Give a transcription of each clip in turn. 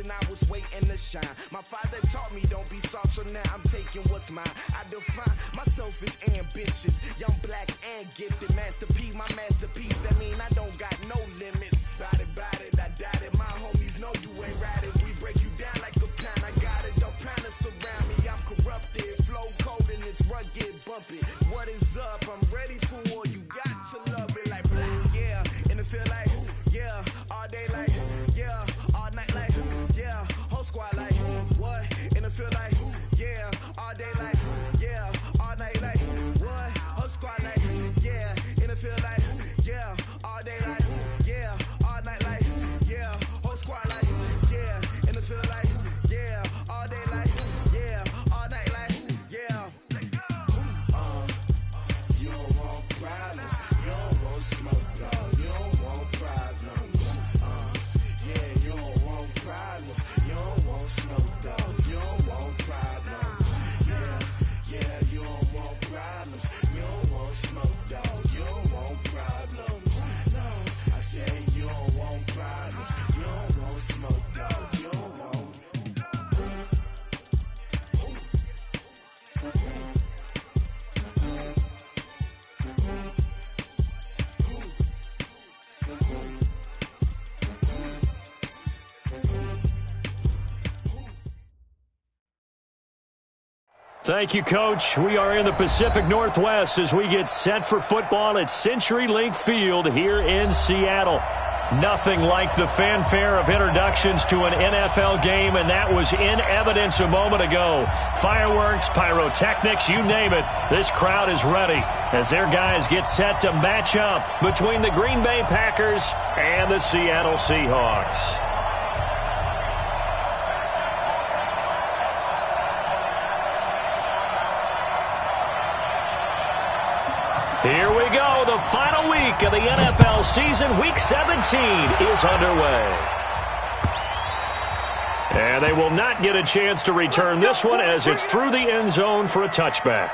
and I was waiting to shine. My father taught me don't be soft, so now I'm taking what's mine. I define myself as ambitious, young, black, and gifted. Master P, my masterpiece, that mean I don't got no limits. Bout it, I doubt it. My homies know you ain't right it. We break you down like a pound, I got it. Don't panic surround me, I'm corrupted. Flow cold and it's rugged, bumpy. What is up? I'm ready for war. You got to love it like black, yeah. And it feel like, yeah. All day like, yeah. All night like, yeah. Whole squad like, what? And it feel like, yeah. All day like, yeah. All night like, what? Whole squad like, yeah. And it feel like, yeah. All day like, yeah. All night like, yeah. Whole squad like, yeah. And it feel like, yeah. All day like, yeah. All night like, yeah. You don't want problems. You don't want smoke, dog. You don't want problems. Yeah, you don't want problems. You don't want smoke, dog. You don't want problems. Yeah, you don't want problems. You don't want smoke, dog. You don't want problems. No, I said you don't want problems. You don't want smoke, dog. You don't want. Thank you, Coach. We are in the Pacific Northwest as we get set for football at CenturyLink Field here in Seattle. Nothing like the fanfare of introductions to an NFL game, and that was in evidence a moment ago. Fireworks, pyrotechnics, you name it. This crowd is ready as their guys get set to match up between the Green Bay Packers and the Seattle Seahawks. Here we go. The final week of the NFL season, Week 17, is underway. And they will not get a chance to return this one as it's through the end zone for a touchback.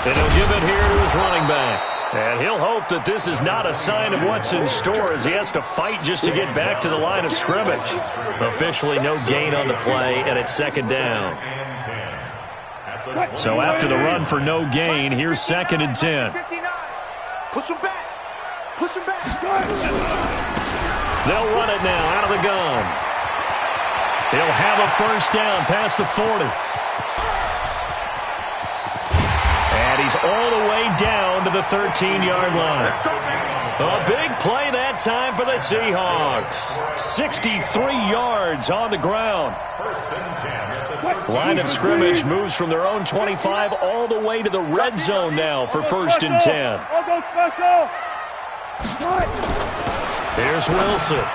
And he'll give it here to his running back. And he'll hope that this is not a sign of what's in store as he has to fight just to get back to the line of scrimmage. Officially no gain on the play, and it's second down. So after the run for no gain, here's 2nd and 10. Push him back. Push him back. They'll run it now out of the gun. He'll have a first down past the 40. And he's all the way down to the 13-yard line. A big play that time for the Seahawks. 63 yards on the ground. Line of scrimmage moves from their own 25 all the way to the red zone now for 1st and 10. Here's Wilson.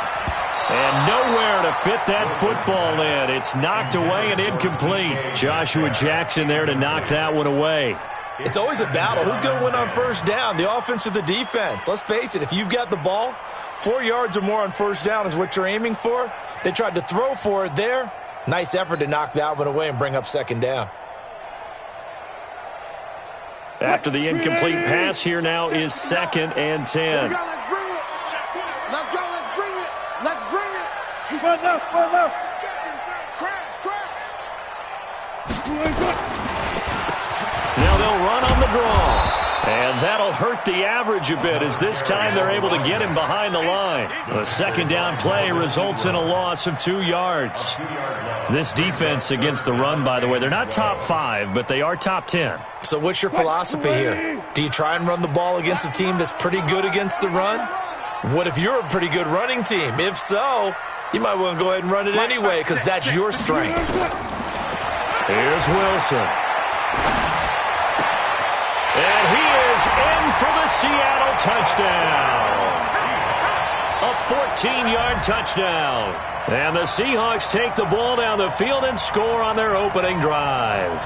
And nowhere to fit that football in. It's knocked away and incomplete. Joshua Jackson there to knock that one away. It's always a battle. Who's going to win on first down, the offense or the defense? Let's face it, if you've got the ball, 4 yards or more on first down is what you're aiming for. They tried to throw for it there. Nice effort to knock that one away and bring up 2nd down. After the incomplete pass, here now is 2nd and 10. Let's go, let's bring it. Let's go, let's bring it. Let's bring it. He's run left. Crash. Now they'll run on the draw. And that'll hurt the average a bit as this time they're able to get him behind the line. A 2nd down play results in a loss of 2 yards. This defense against the run, by the way, they're not top 5, but they are top 10. So what's your philosophy here? Do you try and run the ball against a team that's pretty good against the run? What if you're a pretty good running team? If so, you might want to go ahead and run it anyway because that's your strength. Here's Wilson. And he is in for the Seattle touchdown. A 14-yard touchdown. And the Seahawks take the ball down the field and score on their opening drive.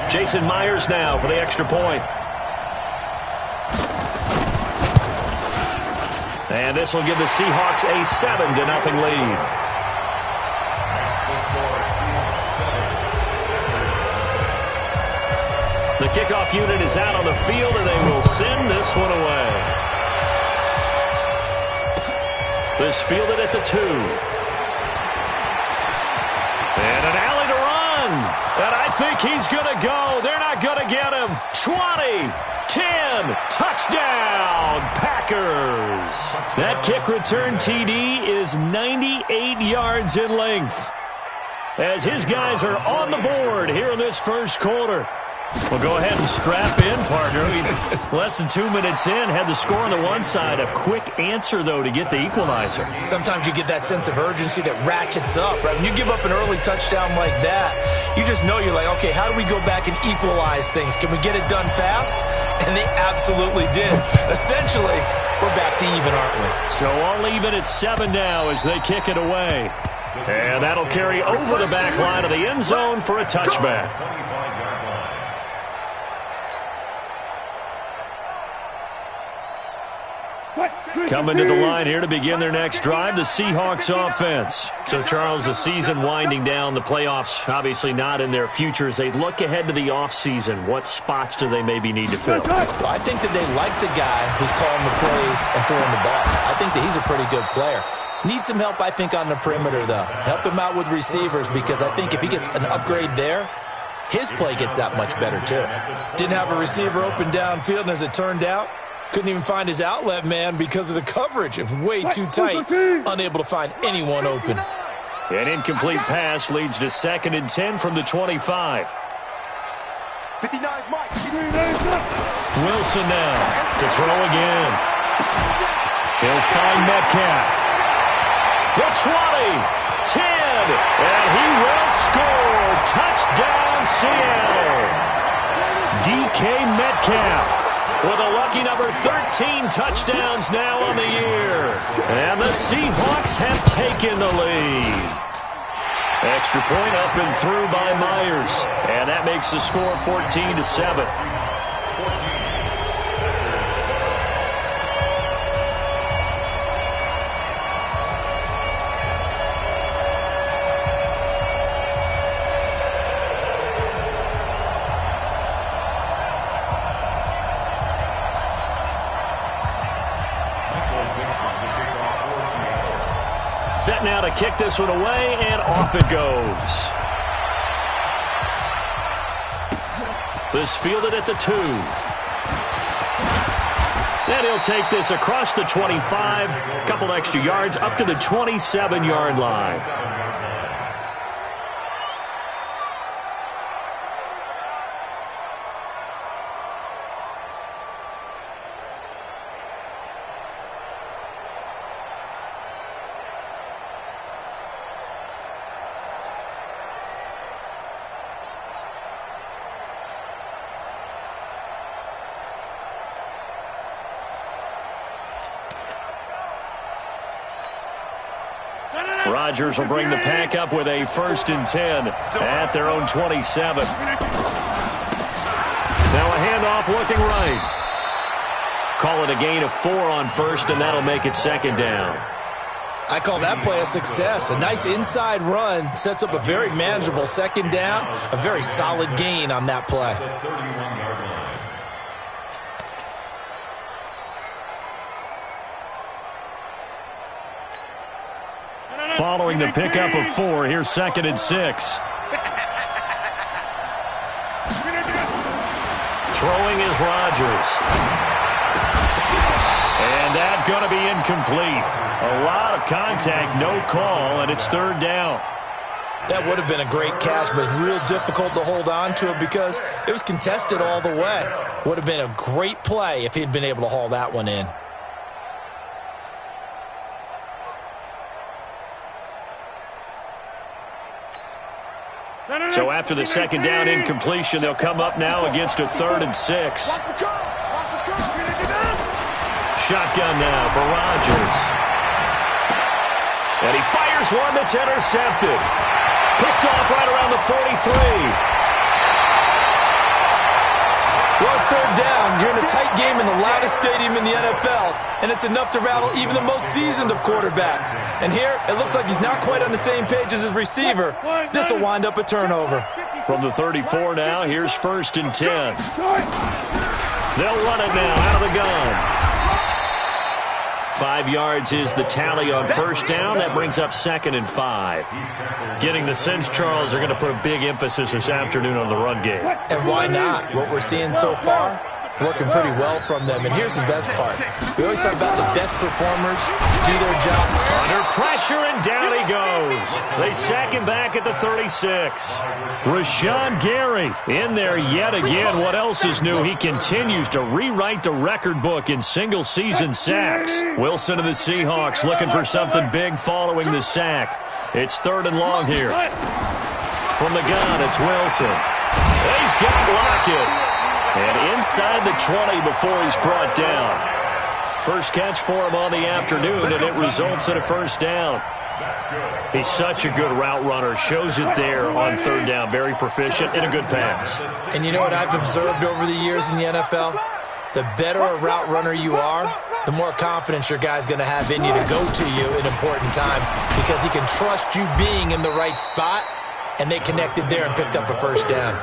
Jason Myers now for the extra point. And this will give the Seahawks a 7-0 lead. The kickoff unit is out on the field, and they will send this one away. This fielded at the 2. And an alley to run. And I think he's going to go. They're not going to get him. 20, 10, touchdown, Packers. That kick return TD is 98 yards in length. As his guys are on the board here in this first quarter. Well, go ahead and strap in, partner. Less than 2 minutes in, had the score on the one side. A quick answer, though, to get the equalizer. Sometimes you get that sense of urgency that ratchets up, right? When you give up an early touchdown like that, you just know you're like, okay, how do we go back and equalize things? Can we get it done fast? And they absolutely did. Essentially, we're back to even, aren't we? So all even at 7 now as they kick it away. And that'll carry over the back line of the end zone for a touchback. Coming to the line here to begin their next drive, the Seahawks offense. So, Charles, the season winding down, the playoffs obviously not in their future. As they look ahead to the offseason, what spots do they maybe need to fill? Well, I think that they like the guy who's calling the plays and throwing the ball. I think that he's a pretty good player. Needs some help, I think, on the perimeter, though. Help him out with receivers, because I think if he gets an upgrade there, his play gets that much better, too. Didn't have a receiver open downfield, and as it turned out, couldn't even find his outlet man because of the coverage. It was way too tight, unable to find anyone open. An incomplete pass leads to 2nd and 10 from the 25. 59 Mike. Wilson now to throw again. He'll find Metcalf. The 20, 10, and he will score. Touchdown, Seattle. DK Metcalf with a lucky number 13 touchdowns now on the year. And the Seahawks have taken the lead. Extra point up and through by Myers. And that makes the score 14-7. Set now to kick this one away, and off it goes. This fielded at the 2. And he'll take this across the 25, a couple extra yards, up to the 27-yard line. Rodgers will bring the pack up with a 1st and 10 at their own 27. Now a handoff looking right. Call it a gain of 4 on 1st, and that'll make it 2nd down. I call that play a success. A nice inside run sets up a very manageable 2nd down. A very solid gain on that play. Following the pickup of 4, here's 2nd and 6. Throwing is Rodgers. And that's going to be incomplete. A lot of contact, no call, and it's 3rd down. That would have been a great catch, but it's real difficult to hold on to it because it was contested all the way. Would have been a great play if he'd been able to haul that one in. So after the 2nd down incompletion, they'll come up now against a 3rd and 6. Shotgun now for Rodgers. And he fires one that's intercepted. Picked off right around the 43. Well, it's third down. You're in a tight game in the loudest stadium in the NFL, and it's enough to rattle even the most seasoned of quarterbacks. And here, it looks like he's not quite on the same page as his receiver. This will wind up a turnover. From the 34 now, here's 1st and 10. They'll run it now out of the gun. 5 yards is the tally on 1st down. That brings up 2nd and 5. Getting the sense, Charles, they're going to put a big emphasis this afternoon on the run game. And why not? What we're seeing so far, working pretty well from them. And here's the best part. We always talk about the best performers do their job. Under pressure, and down he goes. They sack him back at the 36. Rashawn Gary in there yet again. What else is new? He continues to rewrite the record book in single-season sacks. Wilson of the Seahawks looking for something big following the sack. It's 3rd and long here. From the gun, it's Wilson. He's got Lockett. And inside the 20 before he's brought down. First catch for him on the afternoon, and it results in a 1st down. He's such a good route runner. Shows it there on 3rd down. Very proficient in a good pass. And you know what I've observed over the years in the NFL? The better a route runner you are, the more confidence your guy's going to have in you to go to you in important times because he can trust you being in the right spot, and they connected there and picked up a 1st down.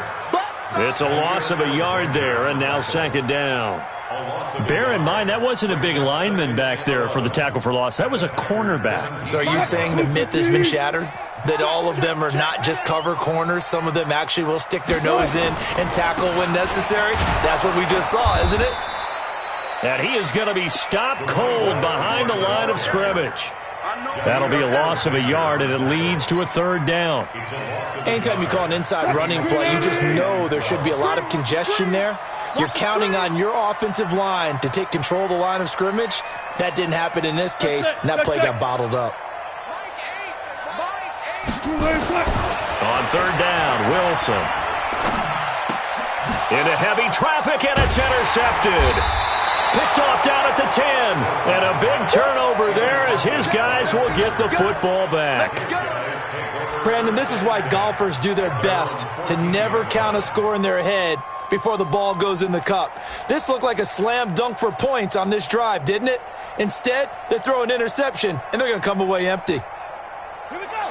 It's a loss of a yard there, and now 2nd down. Bear in mind, that wasn't a big lineman back there for the tackle for loss. That was a cornerback. So are you saying the myth has been shattered? That all of them are not just cover corners? Some of them actually will stick their nose in and tackle when necessary? That's what we just saw, isn't it? And he is going to be stopped cold behind the line of scrimmage. That'll be a loss of a yard, and it leads to a 3rd down. Anytime you call an inside running play, you just know there should be a lot of congestion there. You're counting on your offensive line to take control of the line of scrimmage. That didn't happen in this case, and that play got bottled up. On 3rd down, Wilson. Into heavy traffic, and it's intercepted. Picked off down at the 10. And a big turnover there as his guys will get the football back. Brandon, this is why golfers do their best to never count a score in their head before the ball goes in the cup. This looked like a slam dunk for points on this drive, didn't it? Instead, they throw an interception, and they're going to come away empty.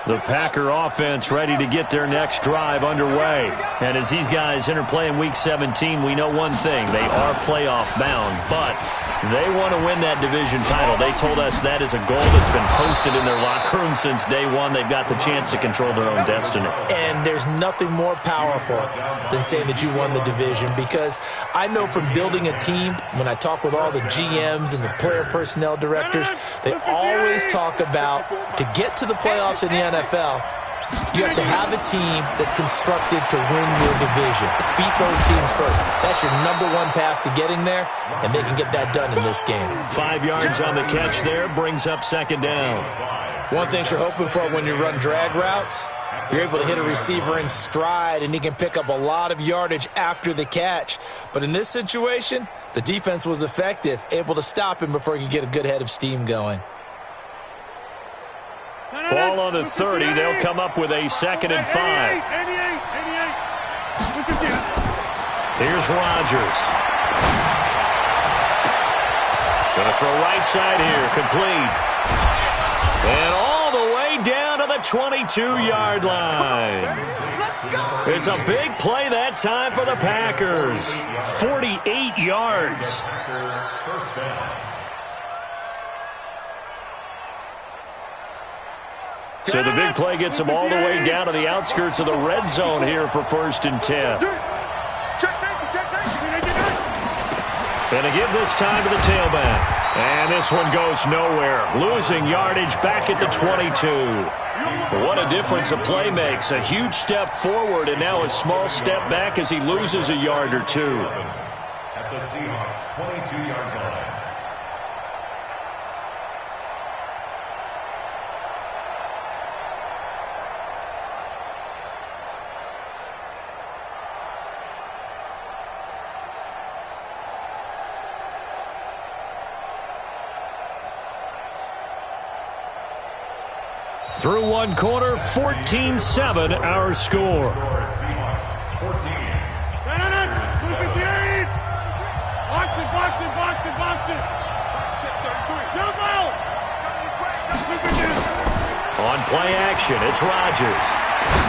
The Packer offense ready to get their next drive underway. And as these guys interplay in Week 17, we know one thing. They are playoff bound, but they want to win that division title. They told us that is a goal that's been posted in their locker room since day one. They've got the chance to control their own destiny. And there's nothing more powerful than saying that you won the division, because I know from building a team, when I talk with all the GMs and the player personnel directors, they always talk about to get to the playoffs in the NFL, you have to have a team that's constructed to win your division. Beat those teams first. That's your #1 path to getting there, and they can get that done in this game. 5 yards on the catch there brings up 2nd down. One thing you're hoping for when you run drag routes, you're able to hit a receiver in stride, and he can pick up a lot of yardage after the catch. But in this situation, the defense was effective, able to stop him before he could get a good head of steam going. Ball on the 30. They'll come up with a 2nd and 5. Here's Rodgers. Going to throw right side here. Complete. And all the way down to the 22-yard line. It's a big play that time for the Packers. 48 yards. So the big play gets them all the way down to the outskirts of the red zone here for 1st and 10. And to give this time to the tailback. And this one goes nowhere. Losing yardage back at the 22. What a difference a play makes. A huge step forward and now a small step back as he loses a yard or two. At the Seahawks 22-yard line. Through one quarter, 14-7 our score. Seahawks 14. On play action, it's Rodgers.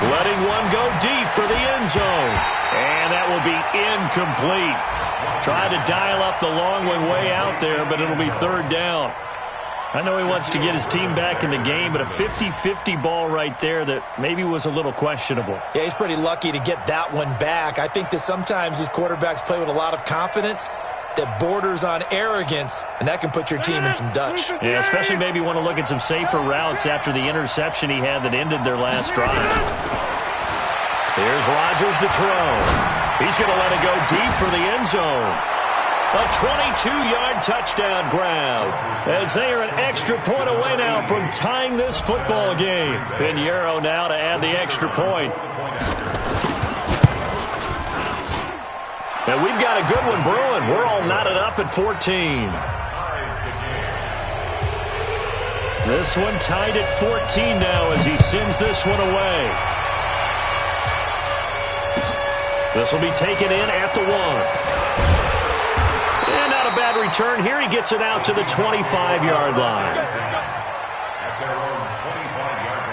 Letting one go deep for the end zone. And that will be incomplete. Trying to dial up the long one way out there, but it'll be third down. I know he wants to get his team back in the game, but a 50-50 ball right there that maybe was a little questionable. Yeah, he's pretty lucky to get that one back. I think that sometimes these quarterbacks play with a lot of confidence that borders on arrogance, and that can put your team in some Dutch. Yeah, especially maybe want to look at some safer routes after the interception he had that ended their last drive. Here's Rodgers to throw. He's going to let it go deep for the end zone. A 22-yard touchdown grab, as they are an extra point away now from tying this football game. Pinheiro now to add the extra point. And we've got a good one brewing. We're all knotted up at 14. This one tied at 14 now as he sends this one away. This will be taken in at the 1. And not a bad return here. He gets it out to the 25-yard line. At their own 25-yard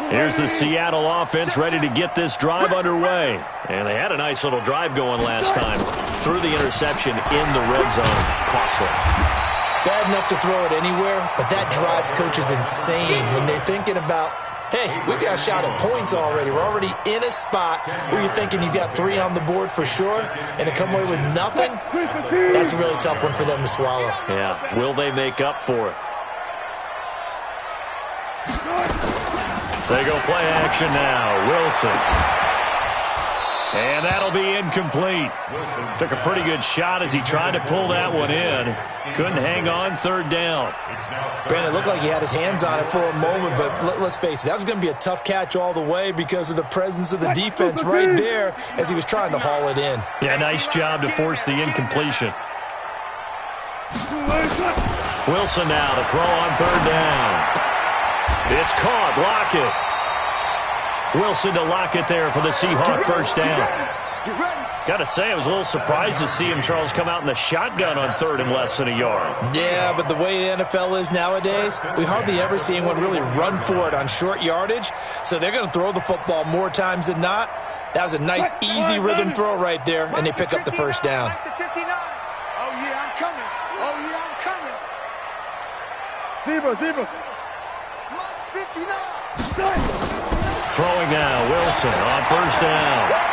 line. Here's the Seattle offense ready to get this drive underway. And they had a nice little drive going last time. Threw the interception in the red zone. Costly. Bad enough to throw it anywhere, but that drives coaches insane when they're thinking about, hey, we got a shot at points already. We're already in a spot where you're thinking you got 3 on the board for sure, and to come away with nothing, that's a really tough one for them to swallow. Yeah, will they make up for it? They go play action now. Wilson. And that'll be incomplete. Took a pretty good shot as he tried to pull that one in. Couldn't hang on, third down. Granted, it looked like he had his hands on it for a moment, but let's face it, that was going to be a tough catch all the way because of the presence of the defense right there as he was trying to haul it in. Yeah, nice job to force the incompletion. Wilson now to throw on third down. It's caught. Lockett. Wilson to Lockett there for the Seahawk first down. Got to say, I was a little surprised to see him, Charles, come out in the shotgun on third and less than a yard. Yeah, but the way the NFL is nowadays, we hardly ever see anyone really run for it on short yardage. So they're going to throw the football more times than not. That was a nice, easy rhythm throw right there, and they pick up the first down. Oh, yeah, I'm coming. Oh, yeah, I'm coming. Zebra. March 59. Throwing now, Wilson on first down.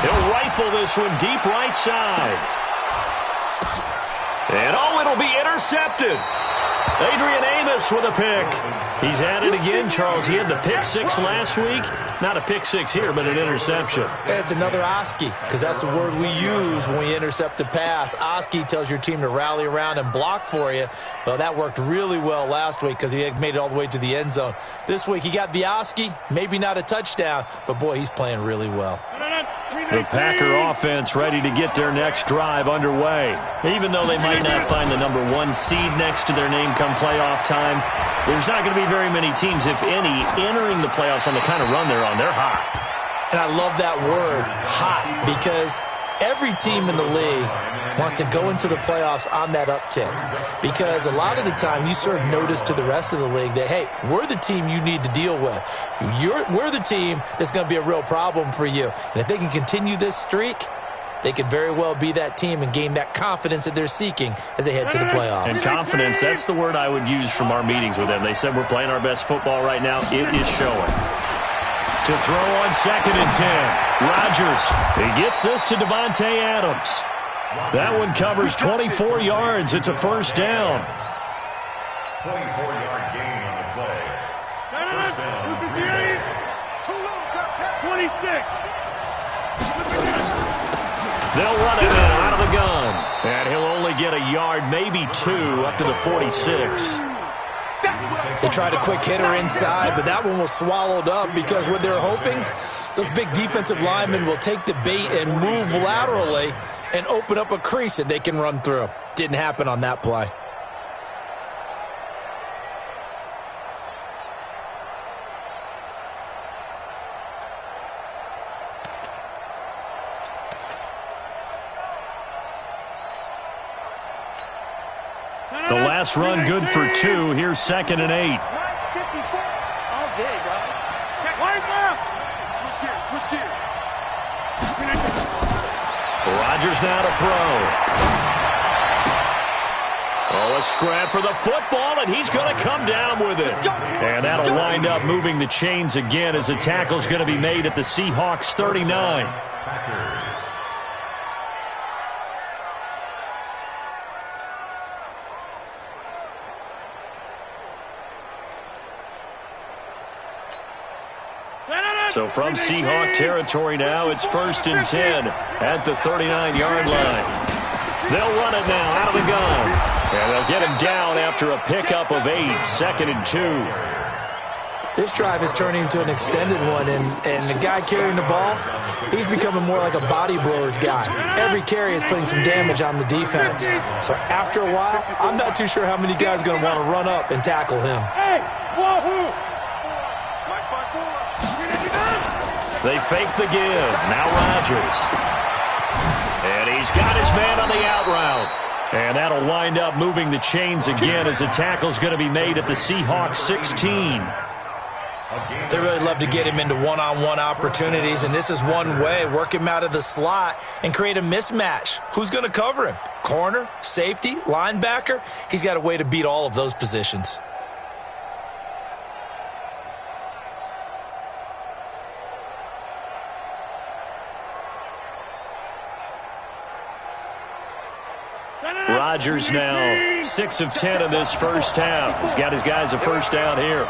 He'll rifle this one deep right side. And it'll be intercepted. Adrian Amos with a pick. He's had it again, Charles. He had the pick 6 last week. Not a pick 6 here, but an interception. It's another Oski, because that's the word we use when we intercept a pass. Oski tells your team to rally around and block for you. Well, that worked really well last week because he had made it all the way to the end zone. This week he got the Oski, maybe not a touchdown, but boy, he's playing really well. The Packer offense ready to get their next drive underway. Even though they might not find the number 1 seed next to their name come playoff time, there's not going to be very many teams, if any, entering the playoffs on the kind of run they're on. They're hot. And I love that word, hot, because every team in the league wants to go into the playoffs on that uptick. Because a lot of the time you serve notice to the rest of the league that, hey, we're the team you need to deal with. We're the team that's going to be a real problem for you. And if they can continue this streak, they could very well be that team and gain that confidence that they're seeking as they head to the playoffs. And confidence, that's the word I would use from our meetings with them. They said we're playing our best football right now. It is showing. To throw on 2nd and 10. Rodgers. He gets this to Devontae Adams. That one covers 24 yards. It's a first down. 24-yard gain on the play. First down. 26. They'll run it in out of the gun. And he'll only get a yard, maybe 2, up to the 46. They tried a quick hitter inside, but that one was swallowed up because what they're hoping, those big defensive linemen will take the bait and move laterally and open up a crease that they can run through. Didn't happen on that play. The last run good for 2. Here's 2nd and 8. All day, bro. Check right now. Switch gears. Rodgers now to throw. Oh, a scrap for the football, and he's going to come down with it. And that'll wind up moving the chains again as a tackle's going to be made at the Seahawks 39. So from Seahawk territory now, it's 1st and 10 at the 39-yard line. They'll run it now out of the gun. And they'll get him down after a pickup of 8, 2nd and 2. This drive is turning into an extended one, and the guy carrying the ball, he's becoming more like a body blows guy. Every carry is putting some damage on the defense. So after a while, I'm not too sure how many guys are going to want to run up and tackle him. Hey, wahoo! They fake the give. Now Rodgers. And he's got his man on the out route. And that'll wind up moving the chains again as the tackle's going to be made at the Seahawks 16. They really love to get him into one-on-one opportunities, and this is one way. Work him out of the slot and create a mismatch. Who's going to cover him? Corner, safety, linebacker? He's got a way to beat all of those positions. Rodgers now 6 of 10 in this first half. He's got his guys a first down here.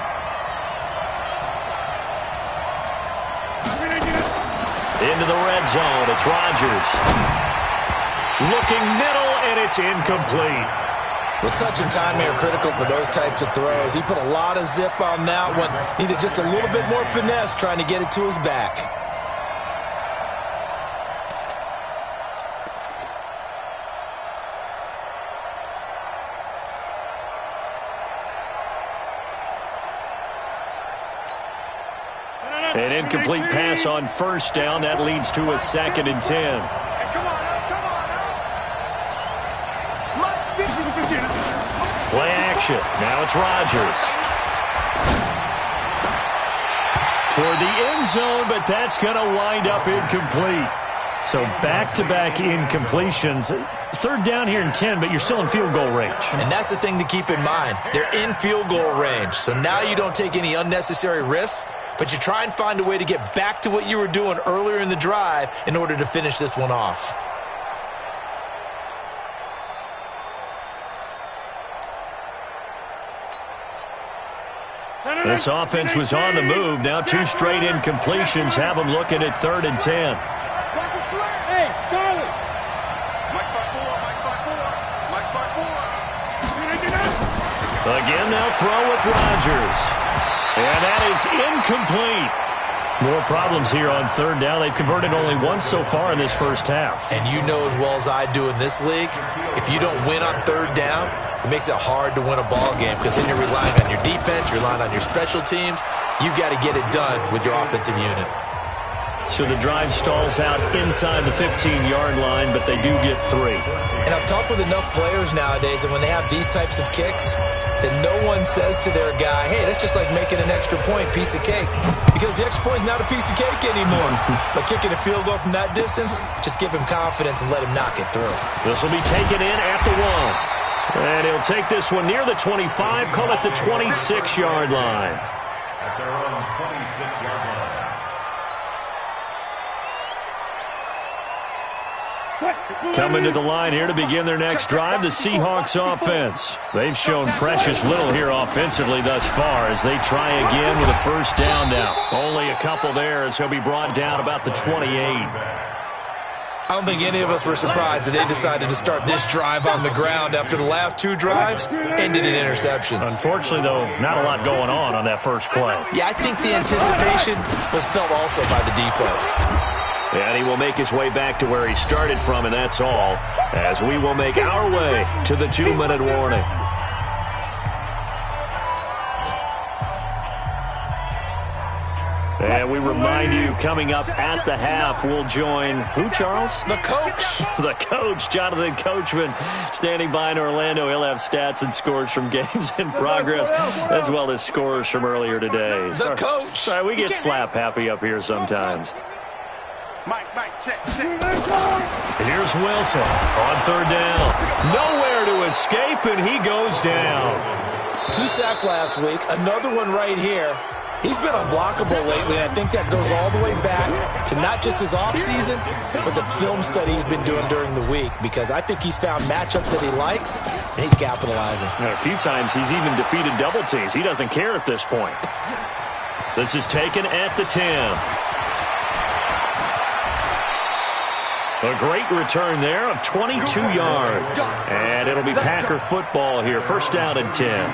Into the red zone. It's Rodgers. Looking middle, and it's incomplete. Well, touch and timing are critical for those types of throws. He put a lot of zip on that one. Needed just a little bit more finesse trying to get it to his back. An incomplete pass on first down. That leads to a 2nd and 10. Hey, come on now. Play action. Now it's Rodgers. Toward the end zone, but that's going to wind up incomplete. So back-to-back incompletions. 3rd down here and 10, but you're still in field goal range. And that's the thing to keep in mind. They're in field goal range. So now you don't take any unnecessary risks, but you try and find a way to get back to what you were doing earlier in the drive in order to finish this one off. This offense was on the move. Now 2 straight incompletions have them looking at 3rd and 10. Hey, Charlie. Again, they'll throw with Rodgers. And that is incomplete. More problems here on 3rd down. They've converted only once so far in this first half. And you know as well as I do in this league, if you don't win on 3rd down, it makes it hard to win a ball game because then you're relying on your defense, you're relying on your special teams. You've got to get it done with your offensive unit. So the drive stalls out inside the 15-yard line, but they do get 3. And I've talked with enough players nowadays that when they have these types of kicks, that no one says to their guy, hey, that's just like making an extra point, piece of cake. Because the extra point is not a piece of cake anymore. But kicking a field goal from that distance, just give him confidence and let him knock it through. This will be taken in at the 1. And he'll take this one near the 25, call it the 26-yard line. At their own 26-yard line. Coming to the line here to begin their next drive, the Seahawks offense. They've shown precious little here offensively thus far as they try again with a first down now. Only a couple there as he'll be brought down about the 28. I don't think any of us were surprised that they decided to start this drive on the ground after the last 2 drives ended in interceptions. Unfortunately, though, not a lot going on that first play. Yeah, I think the anticipation was felt also by the defense. And he will make his way back to where he started from, and that's all, as we will make our way to the 2-minute warning. And we remind you, coming up at the half, we'll join who, Charles? The coach. The coach, Jonathan Coachman, standing by in Orlando. He'll have stats and scores from games in progress, as well as scores from earlier today. The coach. Sorry, we get slap happy up here sometimes. Mike, check. Here's Wilson on third down. Nowhere to escape, and he goes down. 2 sacks last week, another one right here. He's been unblockable lately, and I think that goes all the way back to not just his offseason, but the film study he's been doing during the week, because I think he's found matchups that he likes, and he's capitalizing. A few times he's even defeated double teams. He doesn't care at this point. This is taken at the 10. A great return there of 22 yards. And it'll be Packer football here. First down and 10.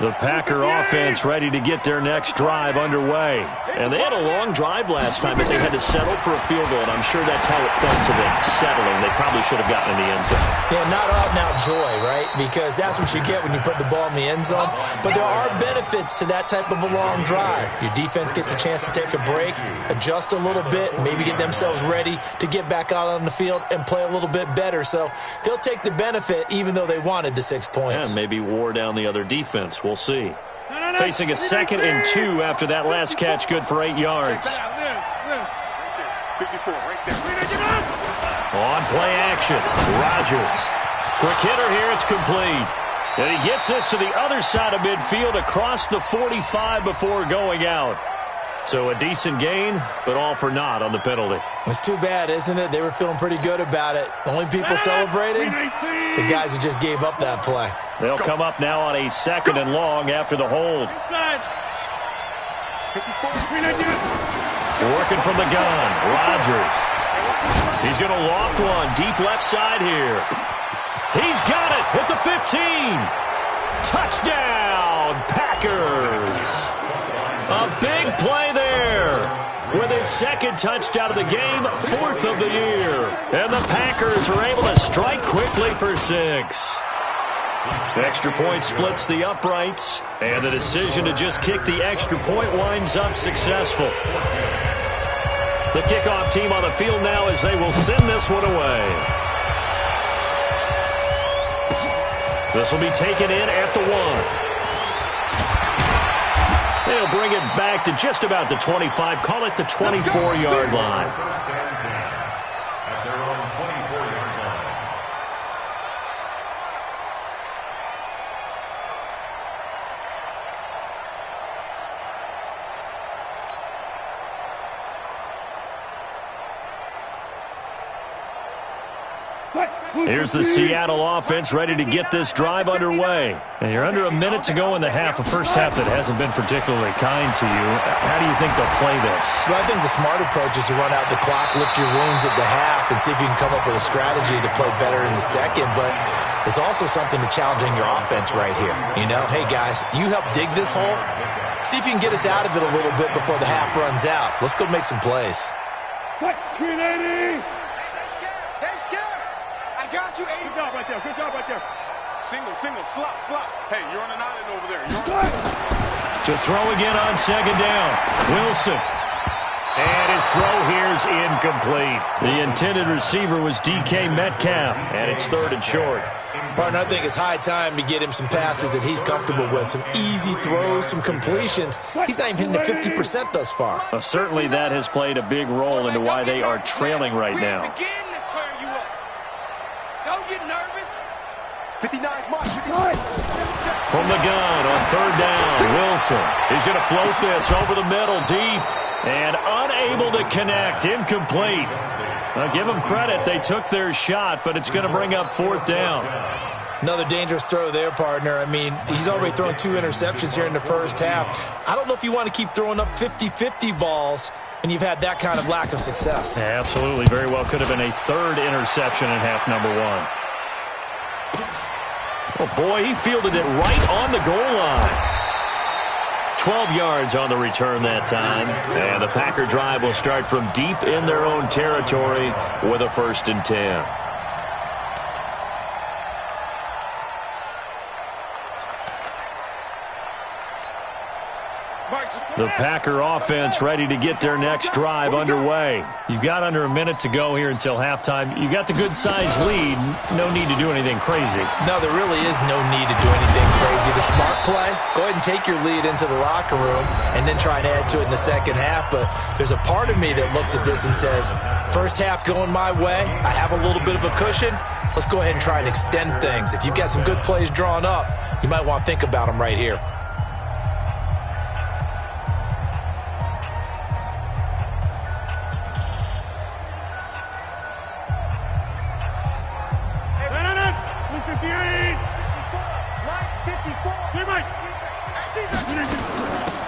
The Packer offense ready to get their next drive underway. And they had a long drive last time, but they had to settle for a field goal, and I'm sure that's how it felt to them, settling. They probably should have gotten in the end zone. Yeah, not out-and-out joy, right? Because that's what you get when you put the ball in the end zone. But there are benefits to that type of a long drive. Your defense gets a chance to take a break, adjust a little bit, maybe get themselves ready to get back out on the field and play a little bit better. So they'll take the benefit even though they wanted the 6 points. And maybe wore down the other defense. We'll see. Facing a 2nd and 2 after that last catch, good for 8 yards. 54, right there. On play action, Rodgers. Quick hitter here, it's complete. And he gets this to the other side of midfield across the 45 before going out. So a decent gain, but all for naught on the penalty. It's too bad, isn't it? They were feeling pretty good about it. The only people celebrating, the guys who just gave up that play. They'll come up now on a 2nd and long after the hold. Working from the gun, Rodgers. He's going to loft one deep left side here. He's got it at the 15. Touchdown, Packers. A big play there. With his 2nd touchdown of the game, 4th of the year. And the Packers are able to strike quickly for 6. Extra point splits the uprights, and the decision to just kick the extra point winds up successful. The kickoff team on the field now as they will send this one away. This will be taken in at the 1. They'll bring it back to just about the 25, call it the 24-yard line. First and 10 at their own 24-yard line. Here's the Seattle offense ready to get this drive underway. And you're under a minute to go in the half, a first half that hasn't been particularly kind to you. How do you think they'll play this? Well, I think the smart approach is to run out the clock, lick your wounds at the half, and see if you can come up with a strategy to play better in the second. But there's also something to challenging your offense right here. You know, hey, guys, you help dig this hole. See if you can get us out of it a little bit before the half runs out. Let's go make some plays. 380. Got you, 80. Good job right there. Good job right there. Single, slop. Hey, you're on an island over there. To throw again on 2nd down. Wilson. And his throw here's incomplete. The intended receiver was DK Metcalf, and it's 3rd and short. Partner, I think it's high time to get him some passes that he's comfortable with. Some easy throws, some completions. He's not even hitting the 50% thus far. Certainly that has played a big role into why they are trailing right now. Don't get nervous. 59 mark. From the gun on 3rd down, Wilson. He's going to float this over the middle deep and unable to connect. Incomplete. Now give them credit. They took their shot, but it's going to bring up 4th down. Another dangerous throw there, partner. I mean, he's already thrown 2 interceptions here in the first half. I don't know if you want to keep throwing up 50-50 balls when you've had that kind of lack of success. Yeah, absolutely. Very well could have been a 3rd interception in half number 1. Oh, boy, he fielded it right on the goal line. 12 yards on the return that time. And the Packer drive will start from deep in their own territory with a 1st and 10. The Packer offense ready to get their next drive underway. You've got under a minute to go here until halftime. You got the good-sized lead. No need to do anything crazy. No, there really is no need to do anything crazy. The smart play, go ahead and take your lead into the locker room and then try and add to it in the second half. But there's a part of me that looks at this and says, first half going my way, I have a little bit of a cushion. Let's go ahead and try and extend things. If you've got some good plays drawn up, you might want to think about them right here.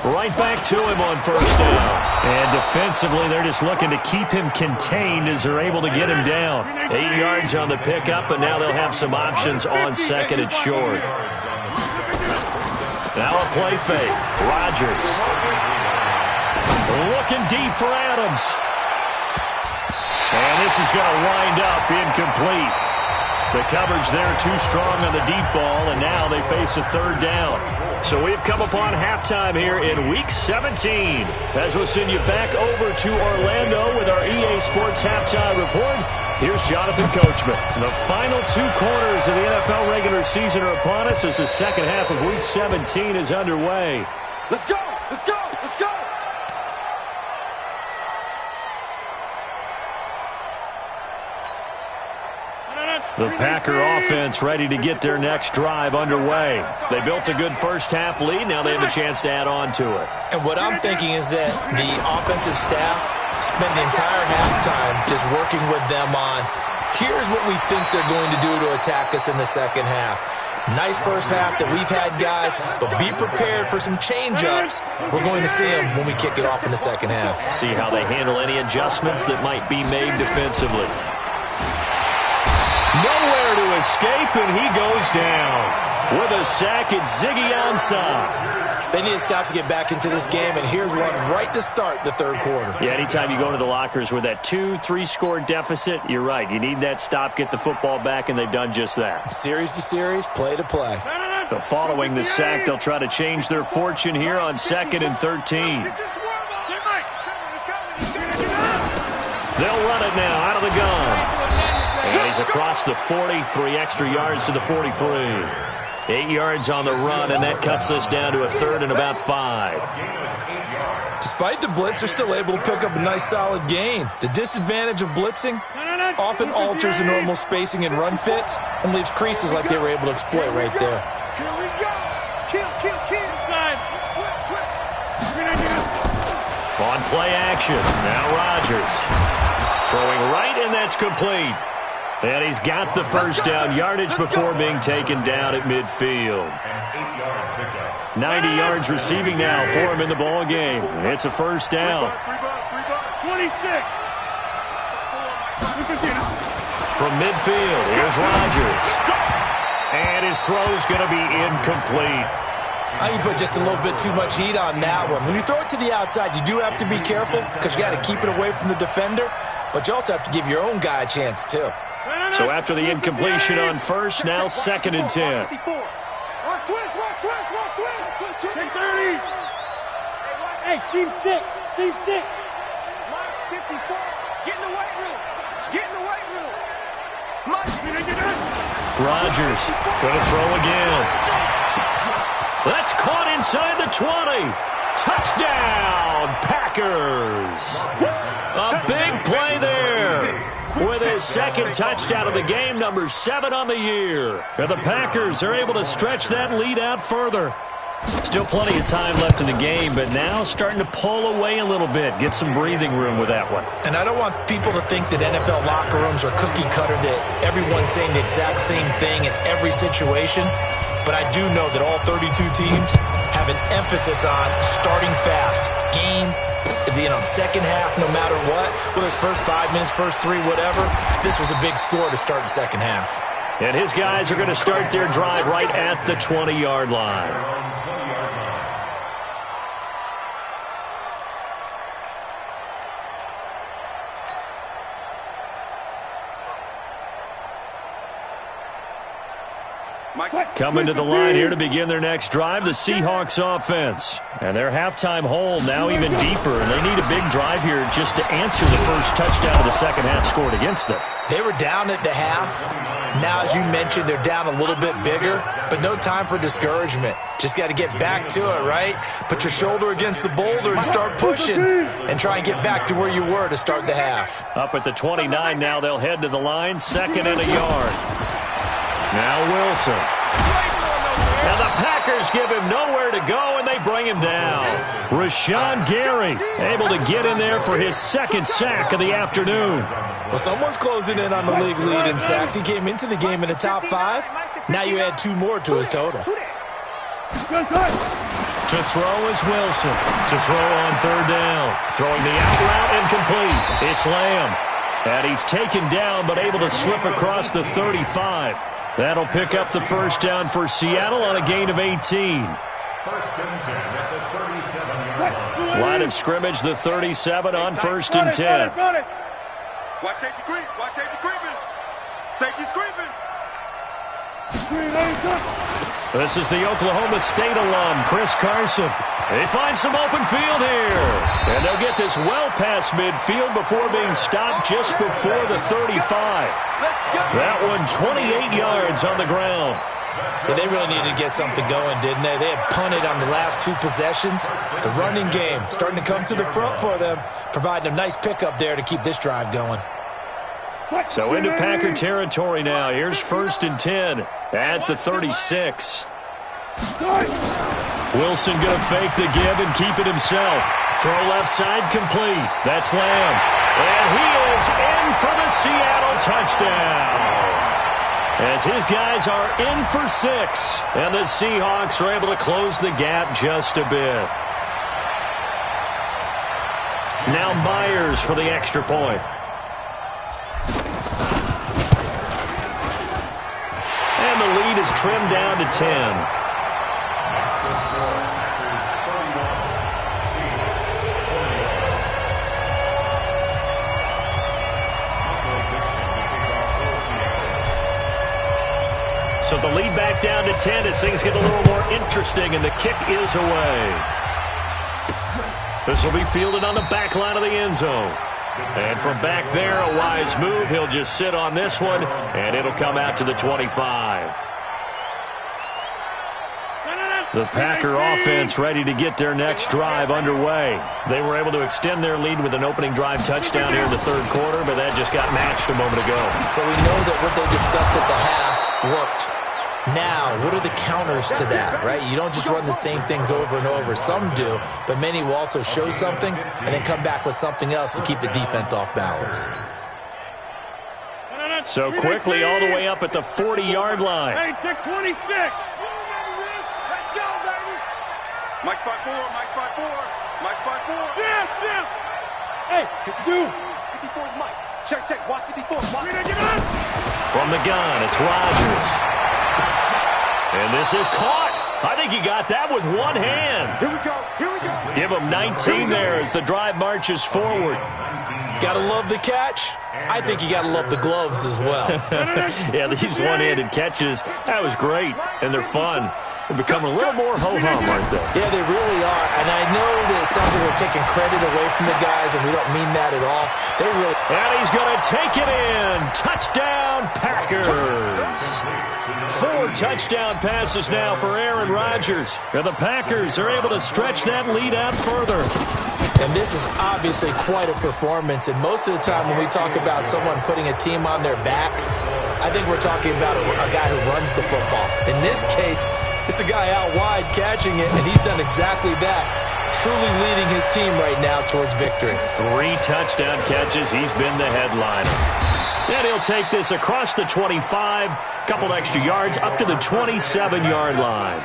Right back to him on first down. And defensively, they're just looking to keep him contained as they're able to get him down. 8 yards on the pickup, and now they'll have some options on second and short. Now a play fake. Rodgers. Looking deep for Adams. And this is going to wind up incomplete. The coverage there too strong on the deep ball, and now they face a third down. So we've come upon halftime here in Week 17. As we'll send you back over to Orlando with our EA Sports Halftime Report, here's Jonathan Coachman. The final 2 quarters of the NFL regular season are upon us as the second half of Week 17 is underway. Let's go! Let's go! Let's go! The Packer offense ready to get their next drive underway. They built a good first-half lead. Now they have a chance to add on to it. And what I'm thinking is that the offensive staff spent the entire halftime just working with them on, here's what we think they're going to do to attack us in the second half. Nice first half that we've had, guys, but be prepared for some change-ups. We're going to see them when we kick it off in the second half. See how they handle any adjustments that might be made defensively. Nowhere to escape, and he goes down. With a sack, it's Ziggy Ansah. They need to stop to get back into this game, and here's one right to start the third quarter. Yeah, anytime you go into the lockers with that 2-3 score deficit, you're right. You need that stop, get the football back, and they've done just that. Series to series, play to play. So following the sack, they'll try to change their fortune here on 2nd and 13. They'll run it now out of the gun. And he's across the 40, 3 extra yards to the 43. 8 yards on the run, and that cuts us down to a third and about 5. Despite the blitz, they're still able to pick up a nice solid gain. The disadvantage of blitzing often alters the normal spacing and run fits and leaves creases like they were able to exploit right there. Here we go. Kill. On play action, now Rodgers. Throwing right, and that's complete. And he's got the first down yardage before being taken down at midfield. 90 yards receiving now for him in the ball game. It's a first down. 26. From midfield, here's Rodgers. And his throw's going to be incomplete. You put just a little bit too much heat on that one. When you throw it to the outside, you do have to be careful because you got to keep it away from the defender, but you also have to give your own guy a chance too. So after the incompletion on first, now 2nd and 10. Watch twist. Take 30. Hey, seam 6. 54. Get in the weight room. Rodgers going to throw again. That's caught inside the 20. Touchdown, Packers. A big play there. With his second touchdown of the game, number 7 on the year. And the Packers are able to stretch that lead out further. Still plenty of time left in the game, but now starting to pull away a little bit. Get some breathing room with that one. And I don't want people to think that NFL locker rooms are cookie cutter, that everyone's saying the exact same thing in every situation. But I do know that all 32 teams have an emphasis on starting fast. Second half, no matter what, whether it's first 5 minutes, first 3, whatever, this was a big score to start the second half. And his guys are going to start their drive right at the 20-yard line. Coming to the line here to begin their next drive, the Seahawks offense. And their halftime hole now even deeper, and they need a big drive here just to answer the first touchdown of the second half scored against them. They were down at the half. Now, as you mentioned, they're down a little bit bigger, but no time for discouragement. Just got to get back to it, right? Put your shoulder against the boulder and start pushing and try and get back to where you were to start the half. Up at the 29 now, they'll head to the line, 2nd and a yard. Now Wilson. And the Packers give him nowhere to go, and they bring him down. Rashawn Gary able to get in there for his 2nd sack of the afternoon. Well, someone's closing in on the league lead in sacks. He came into the game in the top 5. Now you add 2 more to his total. To throw is Wilson. To throw on 3rd down. Throwing the out route incomplete. It's Lamb. And he's taken down but able to slip across the 35. That'll pick up the first down for Seattle on a gain of 18. 1st and 10 at the 37-yard line. Line of scrimmage, the 37 on 1st and 10. Watch safety creep. Watch safety creeping. Safety's creeping. This is the Oklahoma State alum, Chris Carson. They find some open field here. And they'll get this well past midfield before being stopped just before the 35. That one 28 yards on the ground. Yeah, they really needed to get something going, didn't they? They had punted on the last 2 possessions. The running game starting to come to the front for them, providing a nice pickup there to keep this drive going. So into Packer territory now. Here's 1st and 10 at the 36. Wilson going to fake the give and keep it himself. Throw left side complete. That's Lamb. And he is in for the Seattle touchdown. As his guys are in for 6. And the Seahawks are able to close the gap just a bit. Now Myers for the extra point. And the lead is trimmed down to 10. So the lead back down to 10 as things get a little more interesting, and the kick is away. This will be fielded on the back line of the end zone. And from back there, a wise move. He'll just sit on this one, and it'll come out to the 25. The Packer offense ready to get their next drive underway. They were able to extend their lead with an opening drive touchdown here in the 3rd quarter, but that just got matched a moment ago. So we know that what they discussed at the half worked. Now, what are the counters to that, right? You don't just run the same things over and over. Some do, but many will also show something and then come back with something else to keep the defense off balance. So quickly all the way up at the 40-yard line. Hey, take 26. Let's go, baby. Mike spot 4, Mike spot 4, Mike spot 4. Jim. Hey, 52. 54 is Mike. Check. Watch 54. From the gun, it's Rodgers. And this is caught. I think he got that with one hand. Here we go. Give him 19 there as the drive marches forward. Gotta love the catch. I think you gotta love the gloves as well. Yeah, these one-handed catches, that was great, and they're fun. They're becoming a little more ho-hum, aren't they? Yeah, they really are. And I know that it sounds like we're taking credit away from the guys, and we don't mean that at all. They really... And he's going to take it in. Touchdown, Packers. 4 touchdown passes now for Aaron Rodgers. And the Packers are able to stretch that lead out further. And this is obviously quite a performance. And most of the time when we talk about someone putting a team on their back, I think we're talking about a guy who runs the football. In this case, it's a guy out wide catching it, and he's done exactly that, truly leading his team right now towards victory. 3 touchdown catches. He's been the headliner. And he'll take this across the 25, couple extra yards, up to the 27-yard line.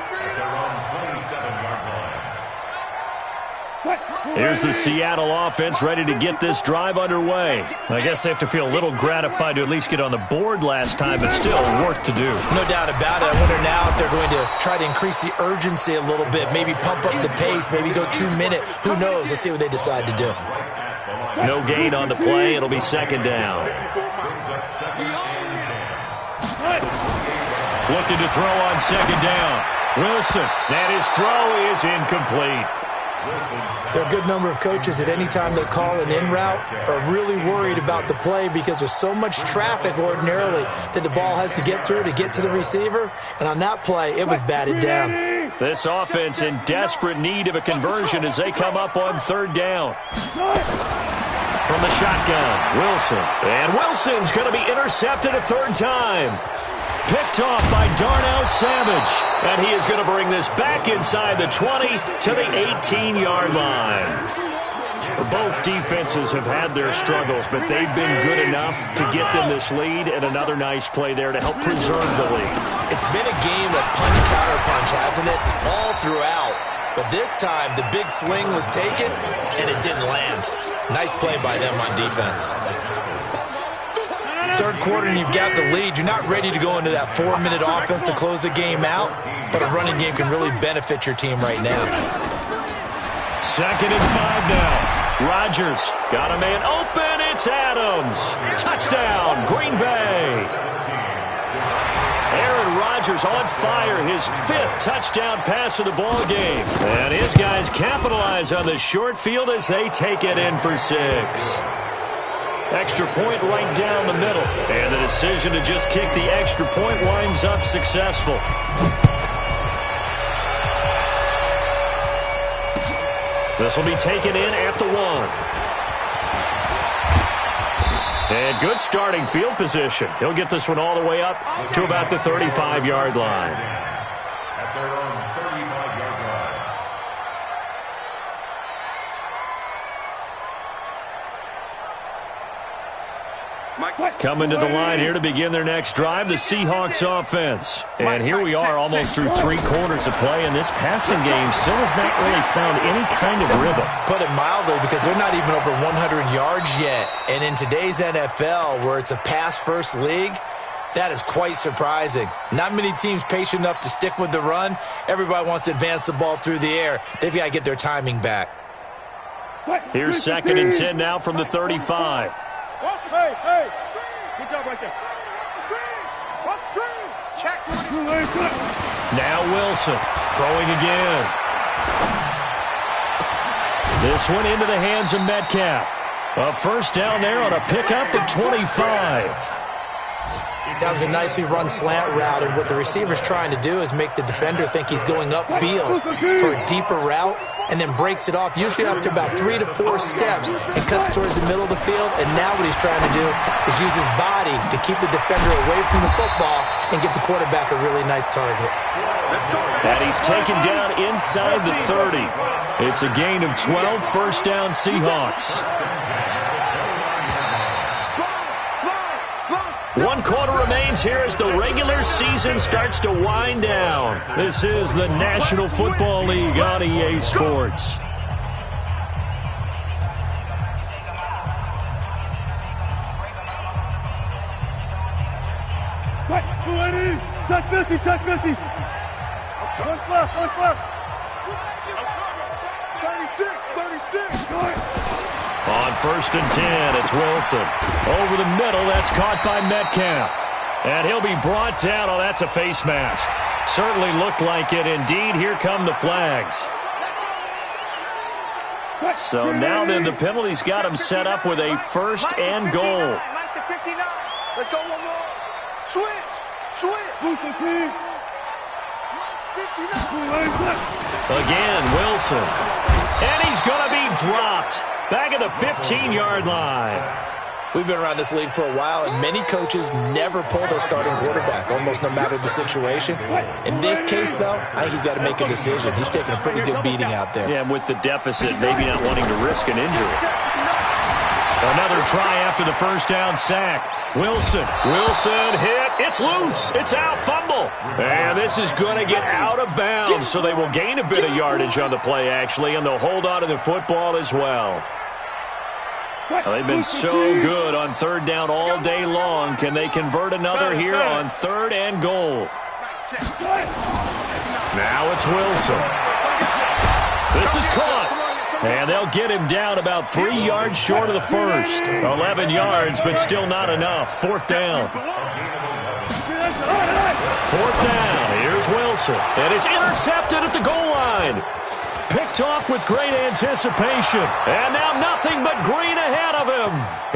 Here's the Seattle offense ready to get this drive underway. I guess they have to feel a little gratified to at least get on the board last time, but still work to do. No doubt about it. I wonder now if they're going to try to increase the urgency a little bit, maybe pump up the pace, maybe go 2-minute. Who knows? Let's see what they decide to do. No gain on the play. It'll be 2nd down. Looking to throw on second down. Wilson, and his throw is incomplete. There are a good number of coaches at any time they call an in route are really worried about the play because there's so much traffic ordinarily that the ball has to get through to get to the receiver. And on that play, it was batted down. This offense in desperate need of a conversion as they come up on third down. From the shotgun, Wilson. And Wilson's going to be intercepted a third time. Picked off by Darnell Savage. And he is going to bring this back inside the 20 to the 18-yard line. Both defenses have had their struggles, but they've been good enough to get them this lead, and another nice play there to help preserve the lead. It's been a game of punch-counter-punch, hasn't it? All throughout. But this time, the big swing was taken, and it didn't land. Nice play by them on defense. Third quarter and you've got the lead. You're not ready to go into that 4-minute offense to close the game out, but a running game can really benefit your team right now. 2nd and 5 now. Rodgers got a man open. It's Adams. Touchdown, Green Bay. Aaron Rodgers on fire, his 5th touchdown pass of the ball game. And his guys capitalize on the short field as they take it in for 6. Extra point right down the middle. And the decision to just kick the extra point winds up successful. This will be taken in at the 1. And good starting field position. He'll get this one all the way up to about the 35-yard line. At their own 35-yard line. Coming to the line here to begin their next drive, the Seahawks offense. And here we are almost through 3 quarters of play, and this passing game still has not really found any kind of rhythm. Put it mildly, because they're not even over 100 yards yet. And in today's NFL, where it's a pass-first league, that is quite surprising. Not many teams patient enough to stick with the run. Everybody wants to advance the ball through the air. They've got to get their timing back. Here's 2nd and 10 now from the 35. Hey! Good job right there. Watch the screen. Check. Now Wilson throwing again. This one into the hands of Metcalf. A first down there on a pickup at 25. That was a nicely run slant route, and what the receiver's trying to do is make the defender think he's going upfield for a deeper route, and then breaks it off, usually after about 3 to 4 steps, and cuts towards the middle of the field. And now what he's trying to do is use his body to keep the defender away from the football and give the quarterback a really nice target. And he's taken down inside the 30. It's a gain of 12, first down Seahawks. 1 quarter remains here as the regular season starts to wind down. This is the National Football League on EA Sports. Touch 50. Touch 50. One left. 36. On 1st and 10, it's Wilson. Over the middle, that's caught by Metcalf. And he'll be brought down. Oh, that's a face mask. Certainly looked like it. Indeed, here come the flags. So now then, the penalty's got him set up with a 1st and goal. Let's go one more. Switch. Again, Wilson. And he's going to be dropped. Back at the 15-yard line. We've been around this league for a while, and many coaches never pull their starting quarterback, almost no matter the situation. In this case, though, I think he's got to make a decision. He's taking a pretty good beating out there. Yeah, and with the deficit, maybe not wanting to risk an injury. Another try after the first down sack. Wilson hit. It's loose. It's out. Fumble. And this is going to get out of bounds, so they will gain a bit of yardage on the play, actually, and they'll hold on to the football as well. Well, they've been so good on 3rd down all day long. Can they convert another here on 3rd and goal? Now it's Wilson. This is caught. And they'll get him down about 3 yards short of the first. 11 yards, but still not enough. 4th down. Fourth down. Here's Wilson. And it's intercepted at the goal line. Picked off with great anticipation. And now nothing but green ahead of him.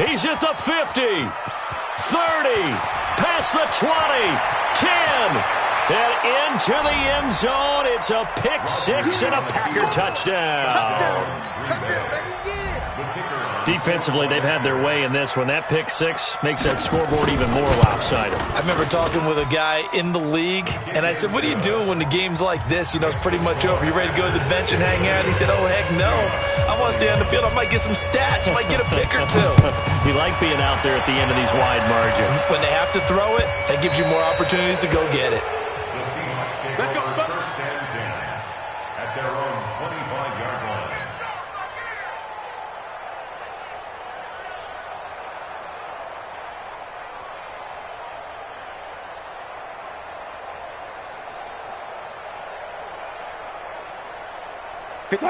He's at the 50, 30, past the 20, 10, and into the end zone. It's a pick six and a Packer touchdown. Defensively, they've had their way in this one. That pick six makes that scoreboard even more lopsided. I remember talking with a guy in the league, and I said, what do you do when the game's like this? You know, it's pretty much over. You ready to go to the bench and hang out? He said, oh, heck no. I want to stay on the field. I might get some stats. I might get a pick or two. You like being out there at the end of these wide margins. When they have to throw it, that gives you more opportunities to go get it. Let's go. First and 10 at their own 25-yard line.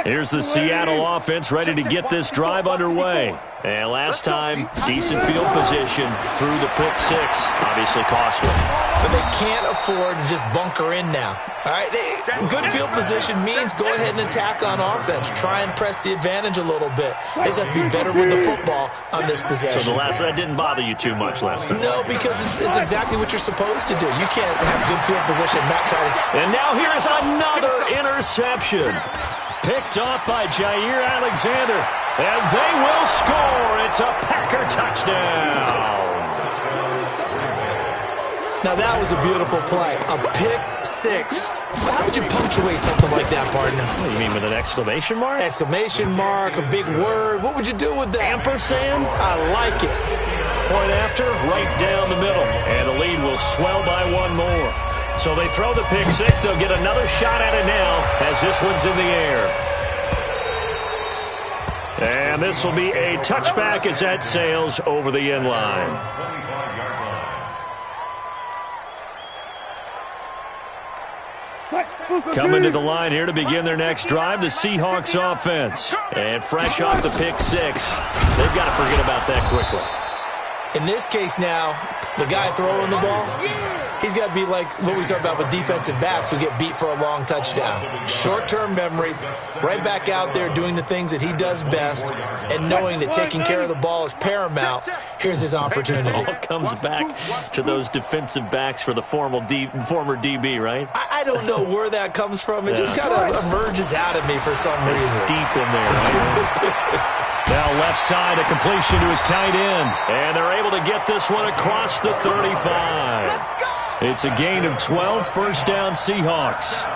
Here's the Seattle offense ready to get this drive underway. And last time, decent field position through the pick six. Obviously costly. But they can't afford to just bunker in now. All right, good field position means go ahead and attack on offense. Try and press the advantage a little bit. They just have to be better with the football on this possession. So the last one, that didn't bother you too much last time? No, because it's exactly what you're supposed to do. You can't have good field position and not try to... And now here's another interception. Picked off by Jair Alexander. And they will score. It's a Packer touchdown. Now that was a beautiful play. A pick six. How would you punctuate something like that, partner? What do you mean, with an exclamation mark? Exclamation mark, a big word. What would you do with that? Ampersand? I like it. Point after, right down the middle. And the lead will swell by one more. So they throw the pick six. They'll get another shot at it now as this one's in the air. And this will be a touchback as that sails over the end line. Coming to the line here to begin their next drive, the Seahawks offense. And fresh off the pick six, they've got to forget about that quickly. In this case now, the guy throwing the ball, he's got to be like what we talk about with defensive backs who get beat for a long touchdown. Short-term memory, right back out there doing the things that he does best, and knowing that taking care of the ball is paramount. Here's his opportunity. It all comes back to those defensive backs for the former DB, right? I don't know where that comes from. It just kind of emerges out of me for some reason. It's deep in there. Right? Now left side, a completion to his tight end. And they're able to get this one across the 35. It's a gain of 12, first down Seahawks.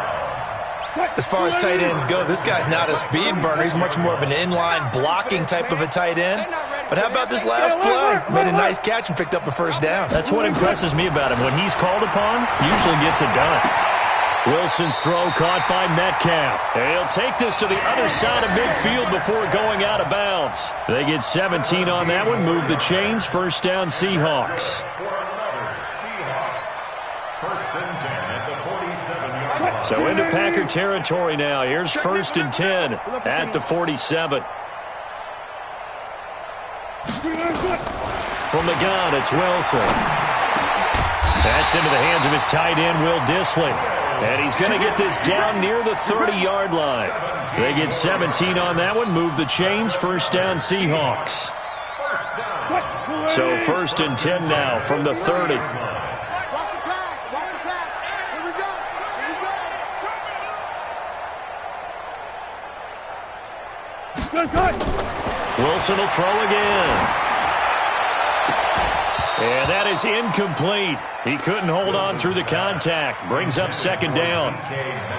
As far as tight ends go, this guy's not a speed burner. He's much more of an inline blocking type of a tight end. But how about this last play? Made a nice catch and picked up a first down. That's what impresses me about him. When he's called upon, usually gets it done. Wilson's throw caught by Metcalf. He'll take this to the other side of midfield before going out of bounds. They get 17 on that one, move the chains, first down Seahawks. First and 10 at the 47-yard line. So into Packer territory now. Here's first and 10 at the 47. From the gun, it's Wilson. That's into the hands of his tight end, Will Dissly. And he's going to get this down near the 30-yard line. They get 17 on that one. Move the chains. First down, Seahawks. So first and 10 now from the 30. Wilson will throw again. And that is incomplete. He couldn't hold on through the contact. Brings up second down.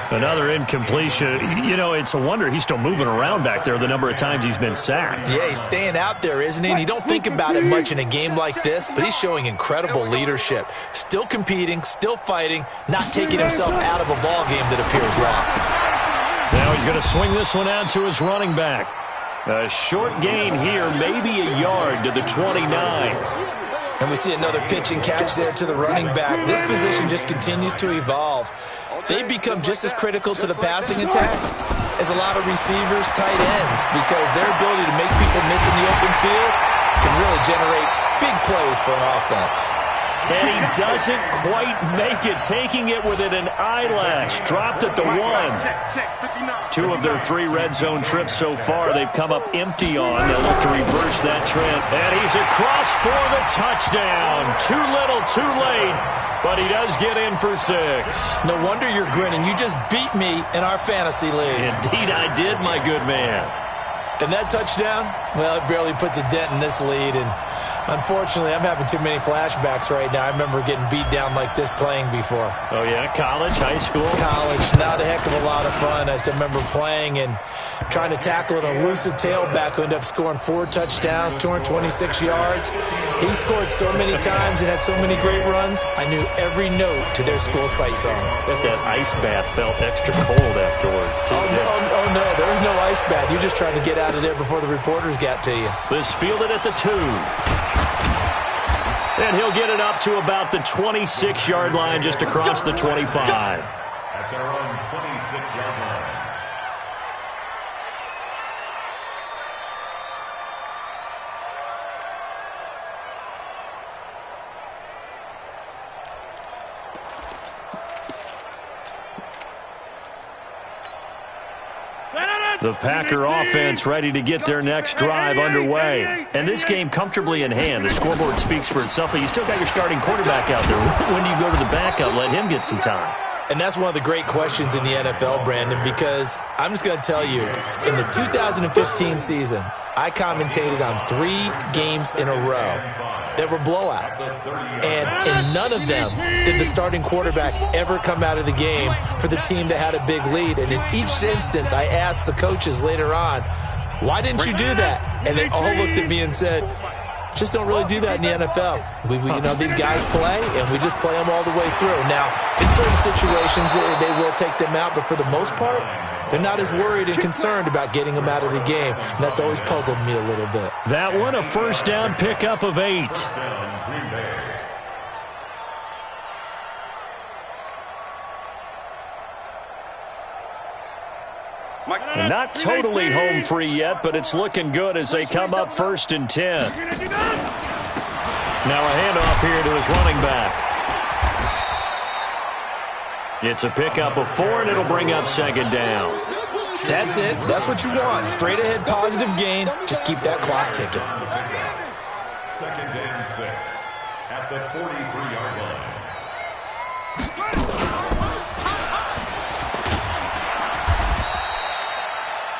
Another incompletion. You know, it's a wonder he's still moving around back there the number of times he's been sacked. Yeah, he's staying out there, isn't he? And you don't think about it much in a game like this, but he's showing incredible leadership. Still competing, still fighting, not taking himself out of a ball game that appears lost. Now he's going to swing this one out to his running back. A short gain here, maybe a yard to the 29. And we see another pitch and catch there to the running back. This position just continues to evolve. They become just as critical to the passing attack as a lot of receivers, tight ends, because their ability to make people miss in the open field can really generate big plays for an offense. And he doesn't quite make it, taking it within an eyelash. Dropped at the 1. 2 of their 3 red zone trips so far, they've come up empty on. They'll look to reverse that trend. And he's across for the touchdown. Too little, too late. But he does get in for 6. No wonder you're grinning. You just beat me in our fantasy league. Indeed I did, my good man. And that touchdown, well, it barely puts a dent in this lead. And unfortunately, I'm having too many flashbacks right now. I remember getting beat down like this playing before. Oh, yeah? College, high school? College. Not a heck of a lot of fun. I still remember playing and trying to tackle an elusive tailback who ended up scoring 4 touchdowns, 226 yards. He scored so many times and had so many great runs, I knew every note to their school's fight song. But that ice bath felt extra cold afterwards, too. Oh, no, there was no ice bath. You're just trying to get out of there before the reporters got to you. This fielded at the 2. And he'll get it up to about the 26-yard line, just across the 25. At their own 26-yard line. The Packer offense ready to get their next drive underway. And this game comfortably in hand. The scoreboard speaks for itself, but you still got your starting quarterback out there. When do you go to the backup? Let him get some time. And that's one of the great questions in the NFL, Brandon, because I'm just going to tell you, in the 2015 season, I commentated on 3 games in a row that were blowouts. And in none of them did the starting quarterback ever come out of the game for the team that had a big lead. And in each instance, I asked the coaches later on, why didn't you do that? And they all looked at me and said, just don't really do that in the NFL. We these guys play, and we just play them all the way through. Now, in certain situations, they will take them out, but for the most part, they're not as worried and concerned about getting them out of the game, and that's always puzzled me a little bit. That one, a first down pickup of 8. Not totally home free yet, but it's looking good as they come up 1st and 10. Now a handoff here to his running back. It's a pickup of 4, and it'll bring up 2nd down. That's it. That's what you want. Straight ahead positive gain. Just keep that clock ticking. 2nd and 6 at the 43-yard line.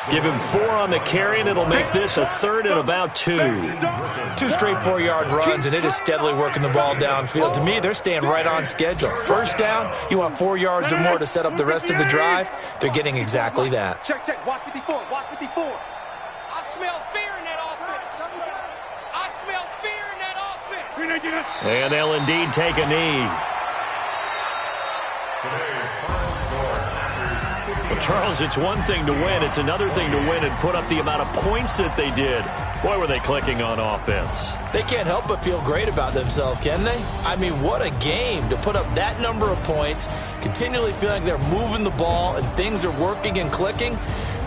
Give him 4 on the carry, and it'll make this a 3rd and about 2. 2 straight 4-yard runs, and it is steadily working the ball downfield. To me, they're staying right on schedule. First down, you want 4 yards or more to set up the rest of the drive. They're getting exactly that. Check. Watch 54. Watch 54. I smell fear in that offense. I smell fear in that offense. And they'll indeed take a knee. Well, Charles, it's one thing to win. It's another thing to win and put up the amount of points that they did. Boy, were they clicking on offense. They can't help but feel great about themselves, can they? I mean, what a game to put up that number of points, continually feeling like they're moving the ball and things are working and clicking.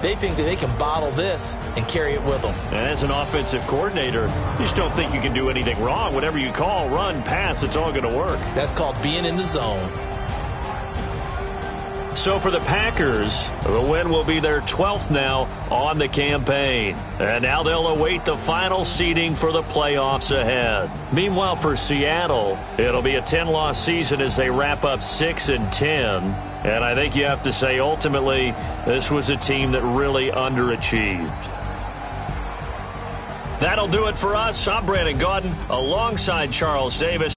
They think that they can bottle this and carry it with them. And as an offensive coordinator, you just don't think you can do anything wrong. Whatever you call, run, pass, it's all going to work. That's called being in the zone. So for the Packers, the win will be their 12th now on the campaign. And now they'll await the final seeding for the playoffs ahead. Meanwhile, for Seattle, it'll be a 10-loss season as they wrap up 6 and 10. And I think you have to say, ultimately, this was a team that really underachieved. That'll do it for us. I'm Brandon Gaudin alongside Charles Davis.